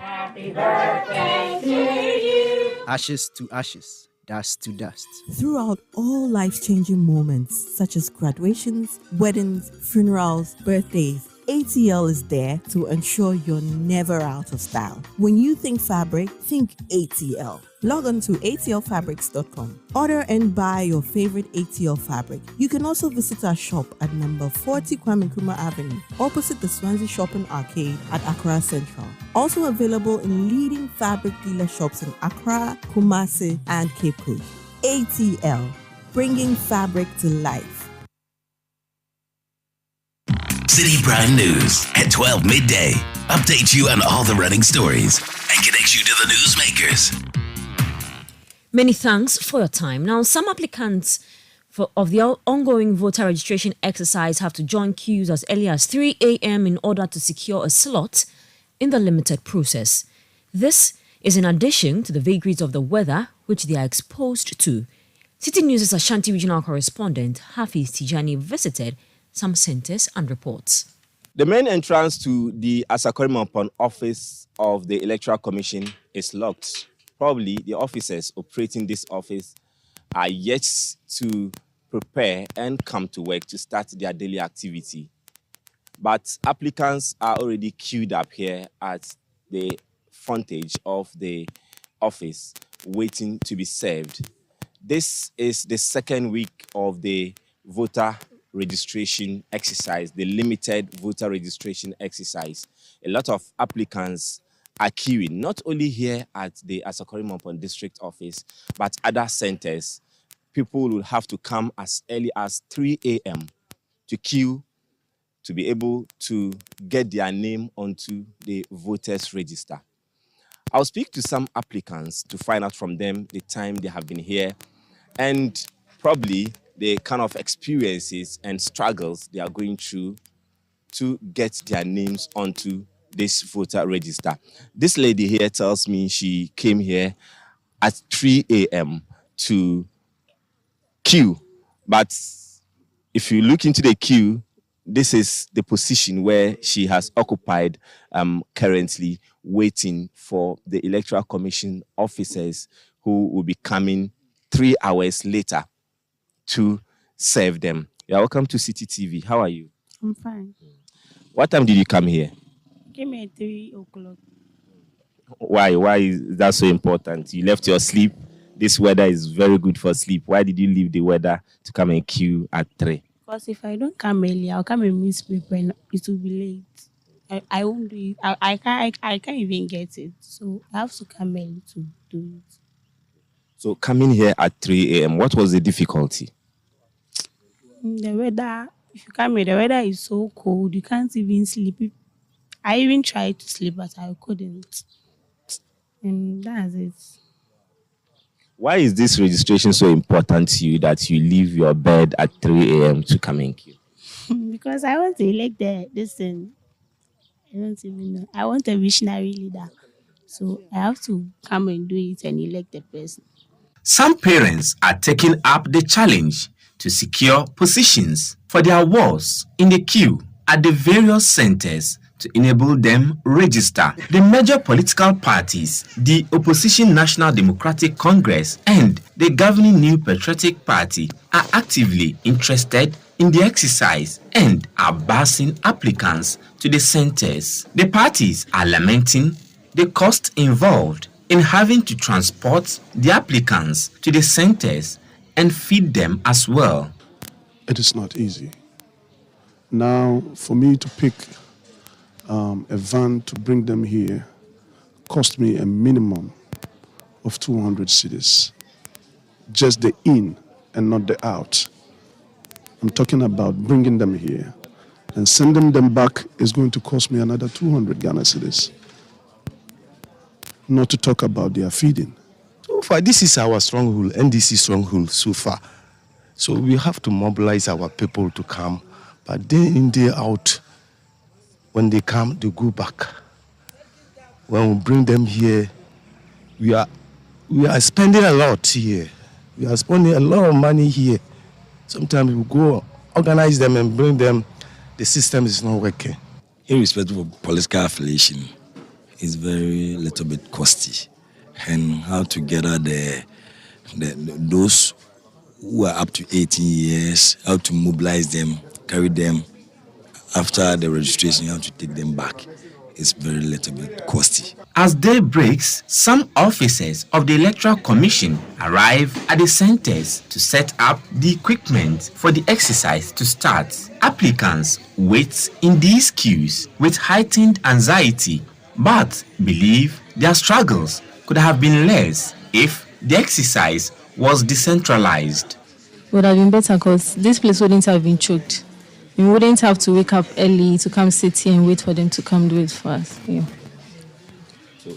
Happy birthday to you. Ashes to ashes, dust to dust. Throughout all life-changing moments such as graduations, weddings, funerals, birthdays, ATL is there to ensure you're never out of style. When you think fabric, think ATL. Log on to atlfabrics.com. Order and buy your favorite ATL fabric. You can also visit our shop at number 40 Kwame Nkrumah Avenue, opposite the Swansea Shopping Arcade at Accra Central. Also available in leading fabric dealer shops in Accra, Kumasi, and Cape Coast. ATL, bringing fabric to life. Citi Prime News at 12 midday. Update you on all the running stories and connect you to the newsmakers. Many thanks for your time. Now, some applicants of the ongoing voter registration exercise have to join queues as early as 3 a.m. in order to secure a slot in the limited process. This is in addition to the vagaries of the weather which they are exposed to. Citi News' Ashanti regional correspondent Hafiz Tijani visited some centres and reports. The main entrance to the Asakori-Mampong office of the Electoral Commission is locked. Probably the officers operating this office are yet to prepare and come to work to start their daily activity. But applicants are already queued up here at the frontage of the office, waiting to be served. This is the second week of the voter registration exercise, the limited voter registration exercise. A lot of applicants are queuing, not only here at the Asakori-Mampong district office, but other centers. People will have to come as early as 3 a.m. to queue to be able to get their name onto the voters register. I'll speak to some applicants to find out from them the time they have been here and probably the kind of experiences and struggles they are going through to get their names onto this voter register. This lady here tells me she came here at 3 a.m. to queue. But if you look into the queue, this is the position where she has occupied currently, waiting for the Electoral Commission officers who will be coming 3 hours later to serve them. You're welcome to Citi TV. How are you? I'm fine. What time did you come here? Came at 3 o'clock. Why? Why is that so important? You left your sleep. This weather is very good for sleep. Why did you leave the weather to come and queue at 3? Because if I don't come early, I'll come and miss people and it will be late. I won't do it. I can't even get it. So I have to come early to do it. So coming here at 3 a.m., what was the difficulty? The weather, if you come here, the weather is so cold. You can't even sleep. I even tried to sleep, but I couldn't. And that's it. Why is this registration so important to you that you leave your bed at 3 a.m. to come and queue? Because I want to elect this thing. I don't even know. I want a visionary leader. So I have to come and do it and elect the person. Some parents are taking up the challenge to secure positions for their wards in the queue at the various centers to enable them register. The major political parties, the Opposition National Democratic Congress and the governing New Patriotic Party, are actively interested in the exercise and are busing applicants to the centers. The parties are lamenting the cost involved in having to transport the applicants to the centers and feed them as well. It is not easy. Now, for me to pick a van to bring them here cost me a minimum of 200 cedis. Just the in and not the out. I'm talking about bringing them here and sending them back is going to cost me another 200 Ghana cedis. Not to talk about their feeding. So far, this is our stronghold, NDC stronghold so far. So we have to mobilize our people to come, but day in, day out, when they come, they go back. When we bring them here, we are spending a lot here. We are spending a lot of money here. Sometimes we go organize them and bring them, the system is not working. Irrespective of political affiliation, it's very little bit costly, and how to gather those who are up to 18 years, how to mobilize them, carry them after the registration, you have to take them back. It's very little bit costly. As day breaks, some officers of the Electoral Commission arrive at the centers to set up the equipment for the exercise to start. Applicants wait in these queues with heightened anxiety, but believe their struggles could have been less if the exercise was decentralized. Would have been better because this place wouldn't have been choked. We wouldn't have to wake up early to come sit here and wait for them to come do it for us. Yeah. So,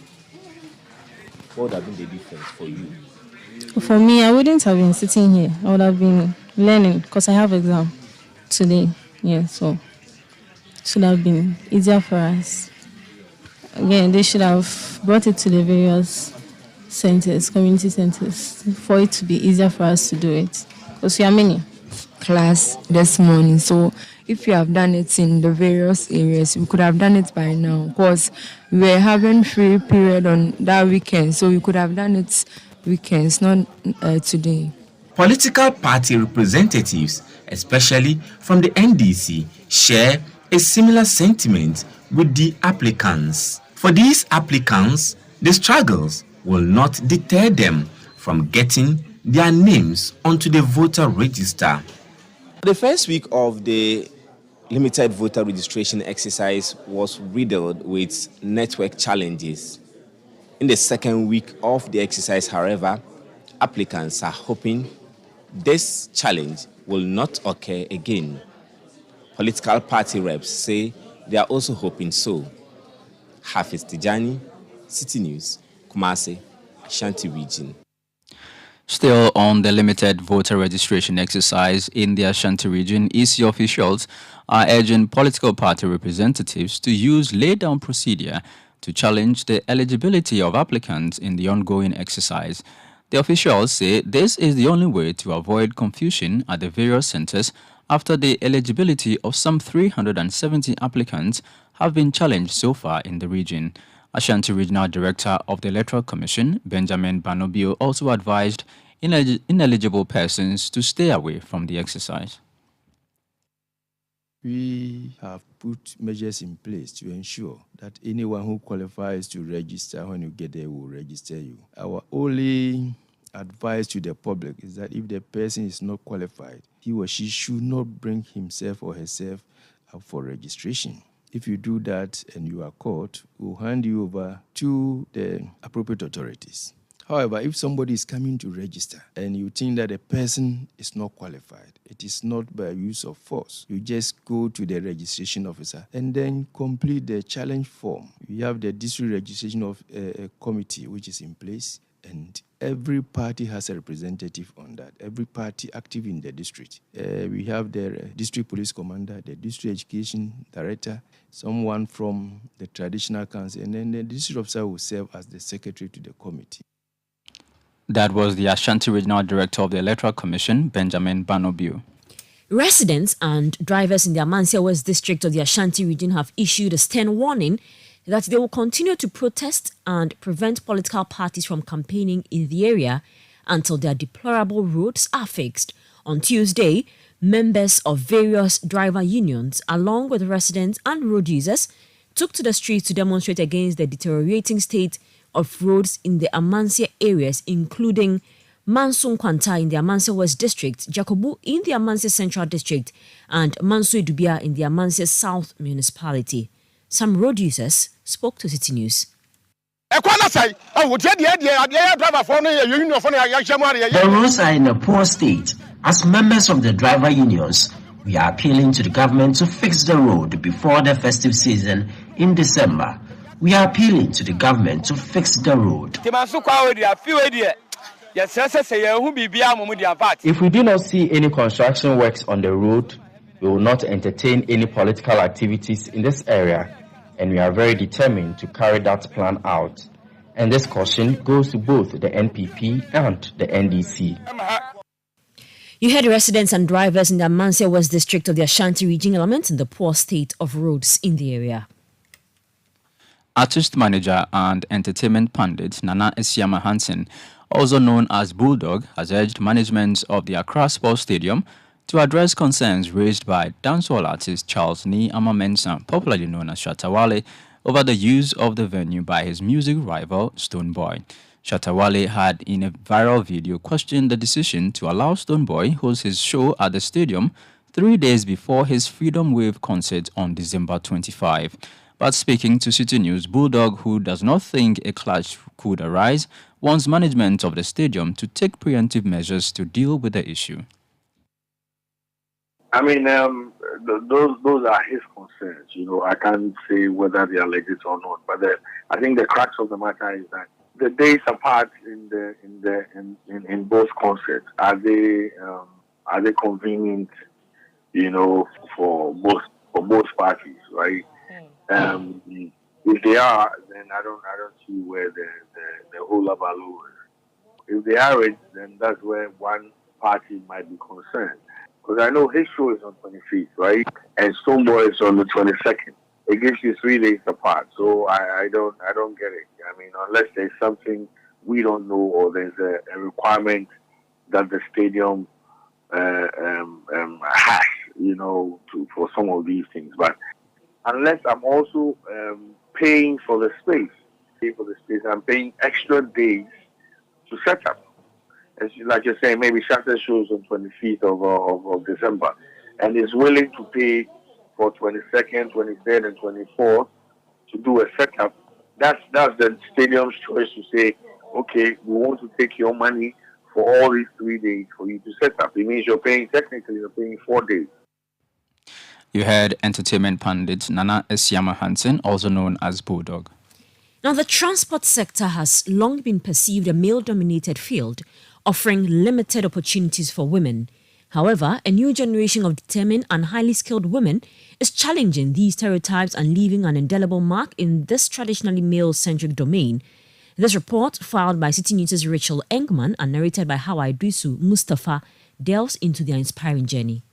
what would have been the difference for you? For me, I wouldn't have been sitting here. I would have been learning because I have exam today. Yeah, so it should have been easier for us. Again, they should have brought it to the various centers, community centers, for it to be easier for us to do it. Because we are many. Class this morning, so if you have done it in the various areas, we could have done it by now because we were having free period on that weekend, so we could have done it weekends, not today. Political party representatives, especially from the NDC, share a similar sentiment with the applicants. For these applicants, the struggles will not deter them from getting their names onto the voter register. The first week of the limited voter registration exercise was riddled with network challenges. In the second week of the exercise, however, applicants are hoping this challenge will not occur again. Political party reps say they are also hoping so. Hafiz Tijani, Citi News, Kumasi, Ashanti Region. Still on the limited voter registration exercise in the Ashanti region, EC officials are urging political party representatives to use laid-down procedure to challenge the eligibility of applicants in the ongoing exercise. The officials say this is the only way to avoid confusion at the various centers after the eligibility of some 370 applicants have been challenged so far in the region. Ashanti Regional Director of the Electoral Commission, Benjamin Banobio, also advised ineligible persons to stay away from the exercise. We have put measures in place to ensure that anyone who qualifies to register, when you get there, will register you. Our only advice to the public is that if the person is not qualified, he or she should not bring himself or herself up for registration. If you do that and you are caught, we'll hand you over to the appropriate authorities. However, if somebody is coming to register and you think that the person is not qualified, it is not by use of force. You just go to the registration officer and then complete the challenge form. We have the district registration of a committee which is in place, and every party has a representative on that, every party active in the district. We have the district police commander, the district education director, someone from the traditional council, and then the district officer will serve as the secretary to the committee. That was the Ashanti Regional Director of the Electoral Commission, Benjamin Banobio. Residents and drivers in the Amansia West District of the Ashanti region have issued a stern warning that they will continue to protest and prevent political parties from campaigning in the area until their deplorable roads are fixed. On Tuesday, members of various driver unions, along with residents and road users, took to the streets to demonstrate against the deteriorating state of roads in the Amansia areas, including Mansun Kwanta in the Amansia West District, Jakobu in the Amansia Central District, and Mansu Dubia in the Amansia South Municipality. Some road users spoke to Citi News. The roads are in a poor state. As members of the driver unions, we are appealing to the government to fix the road before the festive season in December. We are appealing to the government to fix the road. If we do not see any construction works on the road, we will not entertain any political activities in this area, and we are very determined to carry that plan out. And this caution goes to both the NPP and the NDC. You heard residents and drivers in the Amansia West District of the Ashanti region lamenting the poor state of roads in the area. Artist manager and entertainment pundit Nana Esiama Hansen, also known as Bulldog, has urged management of the Accra Sports Stadium to address concerns raised by dancehall artist Charles Ni Amamensa, popularly known as Shatta Wale, over the use of the venue by his music rival Stonebwoy. Shatta Wale had, in a viral video, questioned the decision to allow Stonebwoy host his show at the stadium 3 days before his Freedom Wave concert on December 25. But speaking to City News, Bulldog, who does not think a clash could arise, wants management of the stadium to take preemptive measures to deal with the issue. I mean, those are his concerns. You know, I can't say whether they are legit or not. But I think the crux of the matter is that the days apart in both concerts, are they convenient? You know, for both parties, right? If they are, then I don't see where the whole hullabaloo is. If they aren't, then that's where one party might be concerned. Because I know his show is on 25th, right? And Stonebwoy is on the 22nd. It gives you 3 days apart. So I don't get it. I mean, unless there's something we don't know or there's a requirement that the stadium has, you know, for some of these things. But unless I'm also paying for the space, I'm paying extra days to set up. As like you're saying, maybe Shatta shows on 25th of December, and is willing to pay for 22nd, 23rd, and 24th to do a setup. That's the stadium's choice to say, okay, we want to take your money for all these 3 days for you to set up. It means you're paying 4 days. You heard entertainment pundit Nana Esiama Hansen, also known as Bulldog. Now, the transport sector has long been perceived a male-dominated field, offering limited opportunities for women. However, a new generation of determined and highly skilled women is challenging these stereotypes and leaving an indelible mark in this traditionally male-centric domain. This report, filed by City News' Rachel Engman and narrated by Hawa Idrisu Mustafa, delves into their inspiring journey.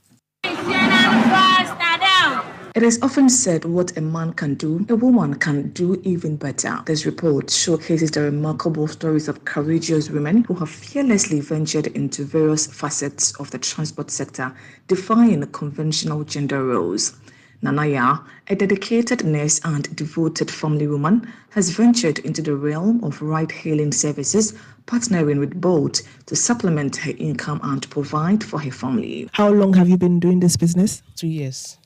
It is often said what a man can do, a woman can do even better. This report showcases the remarkable stories of courageous women who have fearlessly ventured into various facets of the transport sector, defying conventional gender roles. Nanaya, a dedicated nurse and devoted family woman, has ventured into the realm of ride-hailing services, partnering with Bolt to supplement her income and provide for her family. How long have you been doing this business? 2 years.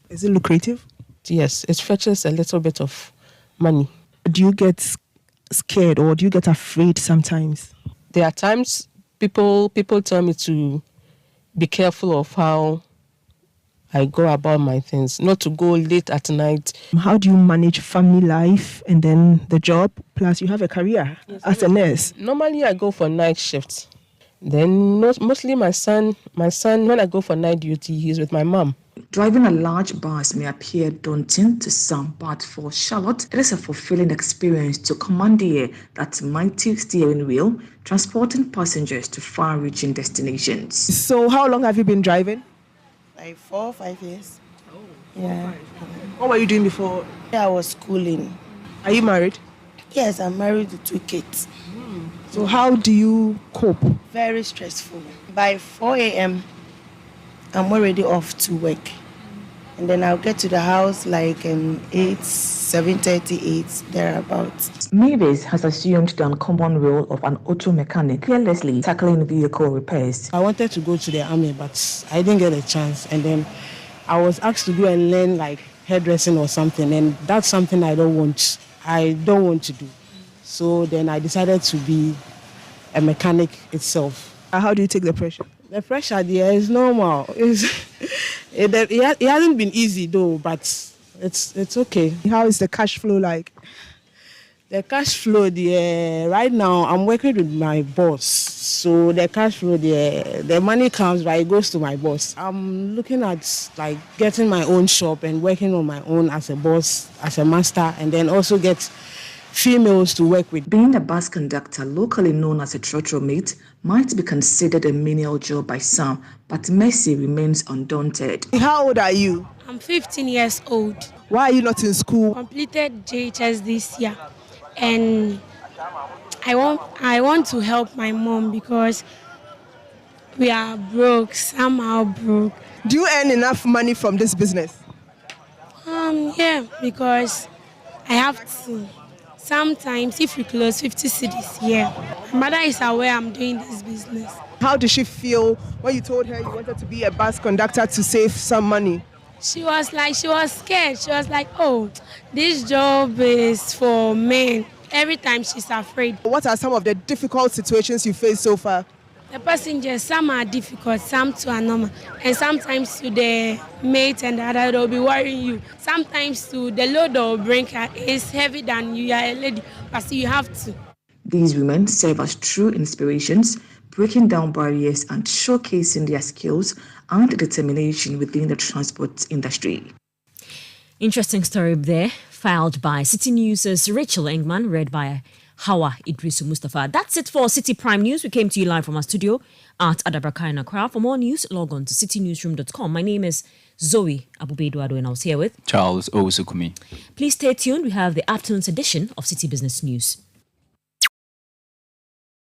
Is it lucrative? Yes, it fetches a little bit of money. Do you get scared or do you get afraid sometimes? There are times people tell me to be careful of how I go about my things, not to go late at night. How do you manage family life and then the job? Plus you have a career as a nurse. Normally I go for night shifts. Then mostly my son, when I go for night duty, he's with my mom. Driving a large bus may appear daunting to some, but for Charlotte, it is a fulfilling experience to commandeer that mighty steering wheel, transporting passengers to far-reaching destinations. So how long have you been driving? Like 4 or 5 years. Oh, yeah. What were you doing before? I was schooling. Are you married? Yes, I'm married with 2 kids. So how do you cope? Very stressful. By 4 a.m., I'm already off to work. And then I'll get to the house like 7:30, thereabouts. Mavis has assumed the uncommon role of an auto mechanic, fearlessly tackling vehicle repairs. I wanted to go to the army, but I didn't get a chance. And then I was asked to go and learn like hairdressing or something. And that's something I don't want to do. So then I decided to be a mechanic itself. How do you take the pressure? The pressure there is normal. It hasn't been easy though, but it's okay. How is the cash flow like? The cash flow there, right now I'm working with my boss. So the cash flow there, the money comes, but it goes to my boss. I'm looking at like getting my own shop and working on my own as a boss, as a master, and then also get females to work with. Being a bus conductor, locally known as a trotro mate, might be considered a menial job by some, but Mercy remains undaunted. How old are you? I'm 15 years old. Why are you not in school? Completed JHS this year, and I want to help my mom because We are broke, somehow broke. Do you earn enough money from this business? Yeah, because I have to. Sometimes if we close 50 cities here, my mother is aware I'm doing this business. How did she feel when you told her you wanted to be a bus conductor to save some money? She was scared. She was like, oh, this job is for men. Every time she's afraid. What are some of the difficult situations you faced so far? The passengers, some are difficult, some too are normal. And sometimes to the mate and the other, they'll be worrying you. Sometimes to the load they'll bring is heavy than you are a lady, but still you have to. These women serve as true inspirations, breaking down barriers and showcasing their skills and determination within the transport industry. Interesting story there, filed by Citi News' Rachel Engman, read by Hawa Idrisu Mustafa. That's it for Citi Prime News. We came to you live from our studio at Adabraka in Accra. For more news, log on to citinewsroom.com. My name is Zoe Abubeduado and I was here with Charles Owusukumi. Please stay tuned. We have the afternoon's edition of Citi Business News.